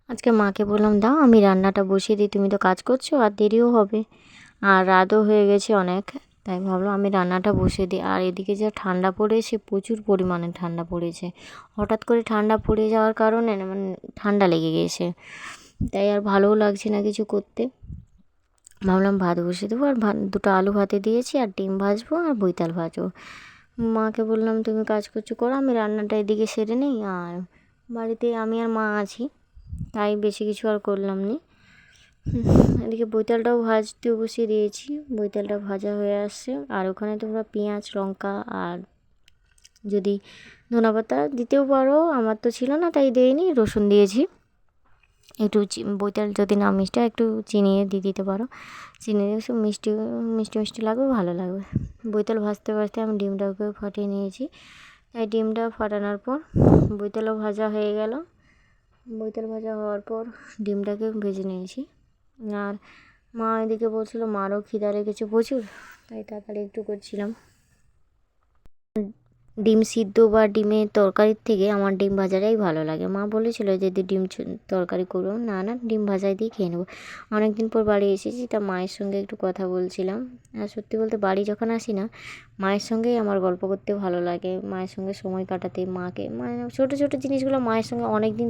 আজকে মাকে বললাম দাও আমি রান্নাটা বসিয়ে দিই, তুমি তো কাজ করছো আর দেরিও হবে আর রাতও হয়ে গেছে অনেক, তাই ভাবলাম আমি রান্নাটা বসিয়ে দিই। আর এদিকে যা ঠান্ডা পড়েছে, প্রচুর পরিমাণে ঠান্ডা পড়েছে। হঠাৎ করে ঠান্ডা পড়ে যাওয়ার কারণে না মানে ঠান্ডা লেগে গিয়েছে, তাই আর ভালোও লাগছে না কিছু করতে। ভাবলাম ভাত বসিয়ে দেবো, আর ভাত দুটো আলু ভাতে দিয়েছি, আর ডিম ভাজবো আর বৈতাল ভাজবো। মাকে বললাম তুমি কাজ করছো করো, আমি রান্নাটা এদিকে সেরে নিই। আর বাড়িতে আমি আর মা আছি, তাই বেশি কিছু আর করলাম নি। এদিকে বৈতালটাও ভাজতে বসিয়ে দিয়েছি, বৈতালটা ভাজা হয়ে আসছে। আর ওখানে তোমরা পেঁয়াজ লঙ্কা আর যদি ধনেপাতা দিতেও পারো, আমার তো ছিল না তাই দেইনি, রসুন দিয়েছি একটু। বৈতাল যদি না মিষ্টি হয় একটু চিনি দিয়ে দিতে পারো, চিনি দিয়ে একটু মিষ্টি মিষ্টি মিষ্টি লাগবে, ভালো লাগবে। বৈতাল ভাজতে ভাজতে আমি ডিমটাকে ফাটিয়ে নিয়েছি, তাই ডিমটা ফাটানোর পর বৈতালও ভাজা হয়ে গেল। বৈতাল ভাজা হওয়ার পর ডিমটাকে ভেজে নিয়েছি। আর মা এদিকে বলছিল মারও খিদা লেগেছে প্রচুর, তাই তাড়াতাড়ি একটু করছিলাম। ডিম সিদ্ধ বা ডিমের তরকারির থেকে আমার ডিম ভাজাটাই ভালো লাগে। মা বলেছিল যদি ডিম তরকারি করবো, না না ডিম ভাজাই দিয়ে খেয়ে নেবো। অনেক দিন পর বাড়ি এসেছি, তা মায়ের সঙ্গে একটু কথা বলছিলাম। আর সত্যি বলতে বাড়ি যখন আসি না, মায়ের সঙ্গেই আমার গল্প করতে ভালো লাগে, মায়ের সঙ্গে সময় কাটাতে। মাকে মানে ছোটো ছোটো জিনিসগুলো মায়ের সঙ্গে অনেক দিন